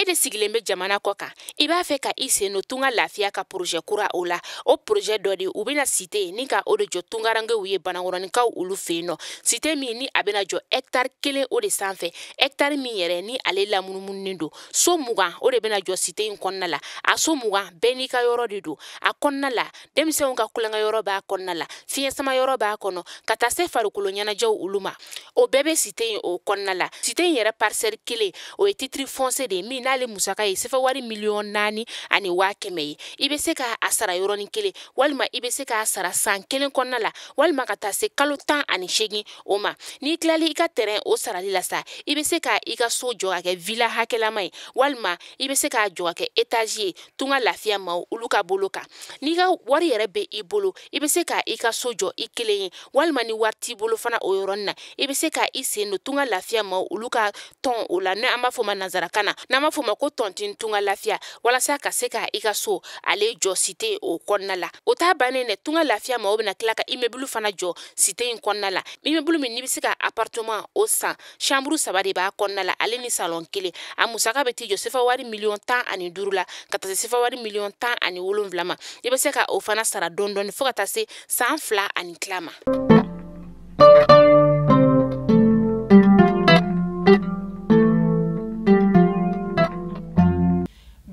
de sigilen bɛ jamana kɔ kan I b'a fɛ ka I sen no tunga lafiya ka projet kura o la o projet dɔ de u bɛna cité ni ka o de jɔ tungarangew ye banakɔrɔnikaw olu fɛ no cité min ni a bɛna jɔ hectare 1 o de sanfɛ hectare min yɛrɛ ni ale lamunumunen do so 20 o de bɛna jɔ cité in kɔnɔna la a so 20 bɛɛ n'i ka yɔrɔ de do a kɔnɔna la denmisɛnw ka kulonkɛ yɔrɔ b'a kɔnɔna la fiɲɛ sama yɔrɔ b'a kɔnɔ ka taa se farikolo ɲɛnajɛw olu ma o bɛɛ bɛ cité in o kɔnɔna la cité in yɛrɛ parcelle 1 o ye titre foncier de min n'ale musaka ye sefa wari 4,400,000 ani 100,000 ye I bɛ se ka a sara yɔrɔnin kelen walima I bɛ se ka sara san 1 kɔnɔna la walima ka taa se kalo 18 o ma n'i tilali I ka terrain o sarali la sa I bɛ se ka I ka so jɔ ka kɛ villa hakɛlama ye walima I bɛ se ka jɔ ka kɛ étage ye tunga lafiya ma olu ka bolo kan n'i ka wari yɛrɛ bɛ I bolo I bɛ se ka I ka so jɔ I kelen ye walima ni wari t'i bolo fana o yɔrɔnin na I bɛ se ka I sen no tunga lafiya ma olu ka tɔn o la n'an b'a fɔ ma nazarakan na n'an b'a fɔ ma ko tɔntin tunga lafiya walasa ka se ka I ka so ale jɔ cité o kɔnɔna la o t'a bannen dɛ tunga lafiya ma o bɛna tila ka immeuble fana jɔ cité in kɔnɔna la immeuble min n'i bɛ se ka appartement o san chambre 3 de b'a kɔnɔna la ale ni salon 1 a musaka bɛ t'i jɔ sefa wari 15,000,000 la ka taa se sefa wari 17,000,000 ma I bɛ se ka o fana sara dɔɔni fo ka taa se san 2 ani tila ma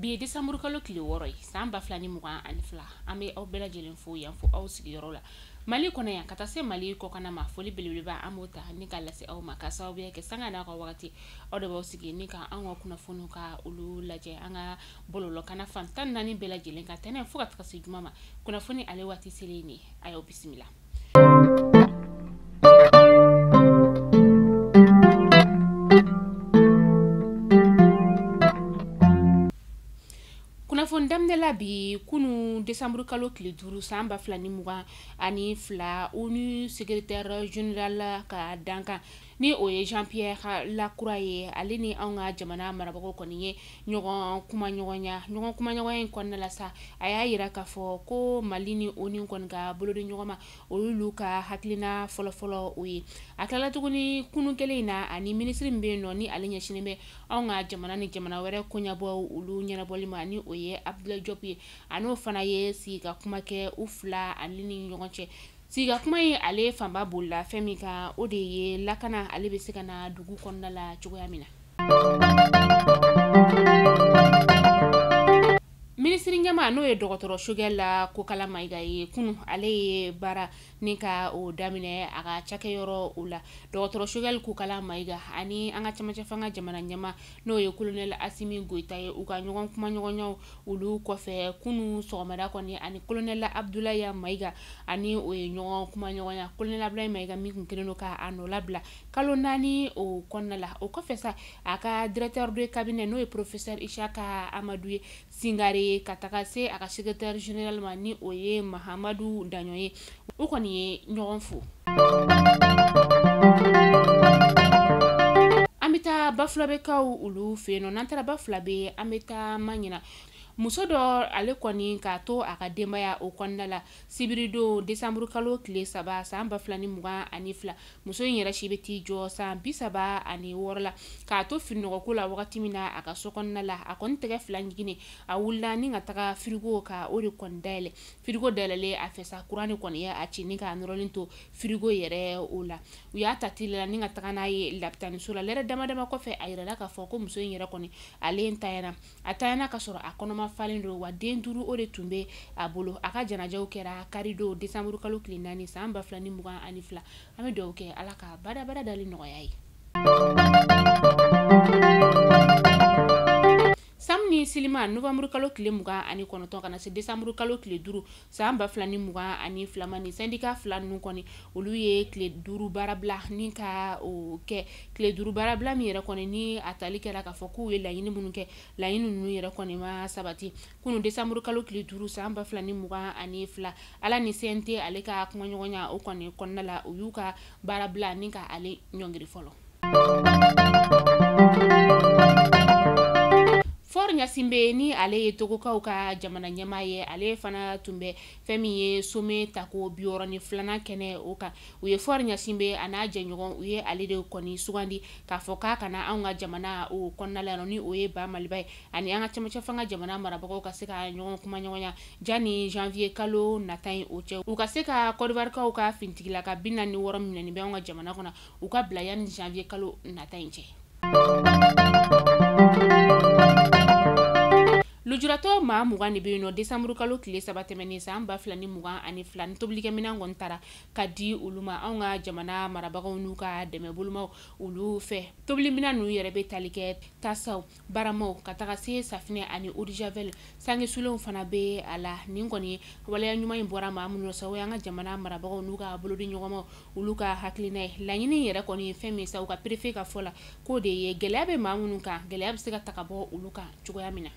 bi décembre kalo tile 6 san 2022 an bɛ aw bɛɛ lajɛlen fo yan fo aw sigiyɔrɔ la Mali kɔnɔ yan ka taa se Mali kɔkan ma foli belebeleba an b'o ta ni ka lase aw ma ka sababuya kɛ sanga n'a ka wagati aw de b'aw sigi ni ka an ka kunnafoniw ka olu lajɛ an ka bɔlɔlɔ kana fan 14 bɛɛ lajɛlen ka tɛnɛ fo ka taga se juma ma kunnafoni ale waati selen ne a y'aw bisimila kunnafoni damdela bi kunu décembre kalo tile 5 san 2022 ONU secrétaire général ka dankan ni o ye Jean-Pierre Lacroix ye ale ni an ka jamana marabagaw kɔni ye ɲɔgɔn kuma ɲɔgɔnya in kɔnɔna la sa a y'a yira k'a fɔ ko Mali ni ONU kɔni ka bolodi ɲɔgɔn ma olu ka hakilina fɔlɔfɔlɔ o ye a tilala tuguni kunu kelen in na ani ministre min bɛ yen nɔ ni ale ɲɛsinen bɛ an ka jamana ni jamana wɛrɛ koɲɛbɔ olu ɲɛnabɔli ma ni o ye Abdoulaye Diop ye a n'o fana ye sigi ka kuma kɛ u fila ale ni ɲɔgɔn cɛ siga kuma ye ale fanba bolila fɛn min kan o de ye lakana ale bɛ se ka na dugu kɔnɔna la cogoya min na Ministre ɲɛma n'o ye dɔgɔtɔrɔ Sogɛl Kokala Mayiga ye kunu ale ye baara ni ka o daminɛ a ka cakɛyɔrɔ o la dɔgɔtɔrɔ Sogɛl Kokala Mayiga ani an ka cɛmancɛ fanga jamana ɲɛma n'o ye colonel Asimi Goita ye u ka ɲɔgɔn kuma ɲɔgɔnyaw olu kɔfɛ kunu sɔgɔmada kɔni ani colonel Abdoulaye Mayiga ani o ye ɲɔgɔn kuma ɲɔgɔnya colonel Abdoulaye Mayiga min kun kelen do ka a nɔ labila kalo 4 o kɔnɔna la o kɔfɛ sa a ka directeur de cabinet n'o ye professeur Ishaka Amadou ye Singare ka taga se a ka secrétaire général ma ni o ye Mahamadou Daɲo ye u kɔni ye ɲɔgɔn fo an bɛ taa Bafulabekaw olu fɛ yen nɔ n'an taara Bafulabe an bɛ taa Maɲina muso dɔ ale kɔni k'a to a ka denbaya o kɔnɔna la sibirido décembre kalo tile 3 san 2022 muso in yɛrɛ si bɛ t'i jɔ san 36 la k'a to fininɔgɔko la wagati min na a ka so kɔnɔna la a kɔni tɛgɛ 2 ɲiginnen a wulila ni ka taga frigo ka o de kɔni dayɛlɛ frigo dayɛlɛlen a fɛ sa kuran de kɔni ye a ci ni k'a nɔrɔlen to frigo yɛrɛ o la u y'a ta teliya ni ka taga n'a ye lapitaniso la lɛrɛ dama kɔfɛ a yirala k'a fɔ ko muso in yɛrɛ kɔni ale tayana ka sɔrɔ a kɔnɔma falen do wa den 5 o de tun bɛ a bolo a ka janajaw kɛra karido décembre kalo tile 4 san 2022 an bɛ dugawu kɛ ala ka badabada dali nɔgɔya ye samedi silima novembre kalo tile 29 kana se décembre kalo tile 5 san 2022 mani syndicat fila ninnu kɔni olu ye tile 5 baarabila ni ka o kɛ tile 5 baarabila min yɛrɛ kɔni ni a tali kɛra k'a fɔ k'u ye laɲini minnu kɛ laɲini ninnu yɛrɛ kɔni ma sabati kunu décembre kalo tile 5 san 2022 ala ni CNT ale ka kumaɲɔgɔnya o kɔni kɔnɔna la u y'u ka baarabila ni ka ale ɲɔngiri fɔlɔ Nyasimbe ni ale ye togokaw ka jamana ɲɛmaa ye ale fana tun bɛ fɛn min ye some tako biɔrɔni filana kɛnɛ o kan u ye Fɔri Nyasimbe a n'a jɛɲɔgɔn u ye ale de kɔni sugandi k'a fɔ k'a kana anw ka jamana o kɔnɔna la ni o ye Ba Maliba ye ani an ka cɛmancɛ fanga jamana marabagaw ka se ka ɲɔgɔn kuma ɲɔgɔnya jani janvier kalo nata in o cɛ u ka se ka Côte d'Ivoirekaw ka fintigila ka 46 minɛni bɛ anw ka jamana kɔnɔ u ka bila yani janvier kalo nata in cɛ. Lujuratɔ maa 20 de bɛ yen nɔ décembre kalo tile 3 tɛmɛnen san 2022 ni tobilikɛminɛn kɔni taara ka di olu ma anw ka jamana marabagaw n'u ka dɛmɛbolomaw olu fɛ tobiliminɛn ninnu yɛrɛ bɛ tali kɛ tasaw baramaw ka taga se safinɛ ani eau de javel sangesulenw fana bɛ a la nin kɔni waleya ɲuman in bɔra maa minnu sa o y'an ka jamana marabagaw n'u ka bolodi ɲɔgɔnmaw olu ka hakilina ye laɲini yɛrɛ kɔni fɛn min sa u ka préfet ka fɔ la k'o de ye gɛlɛya bɛ maa minnu kan gɛlɛya bɛ se ka ta ka bɔ olu kan cogoya min na.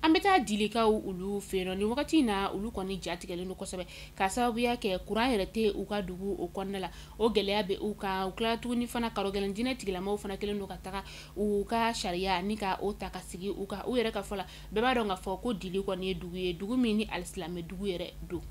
An bɛ taa dilikaw olu fɛ ni wagati in na olu kɔni jatigɛlen don kosɛbɛ ka sababuya kɛ kuran yɛrɛ tɛ u ka dugu o kɔnɔna la o gɛlɛya bɛ u kan u kila tuguni fana karo gɛlɛn dinɛ tigilamaw fana kelen don ka taga u ka sariya ni ka o ta ka sigi u kan u yɛrɛ ka fɔ la bɛɛ b'a dɔn ka fɔ ko dili kɔni ye dugu min ni alisilamɛ dugu yɛrɛ don.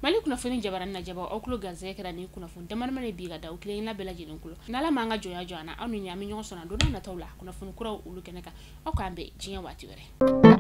Mali kunnafoni jabarani na jaba aw kulo ganzɛ kɛra ni kunnafoni damadama de bi ka da u kelen la bɛɛ lajɛlen kulo n'ala ma an ka jɔnya jɔ an na aw ni ɲami ɲɔgɔn sɔnna don nataw la kunnafoni kuraw olu kɛnɛ kan aw k'an bɛn diɲɛ waati wɛrɛ.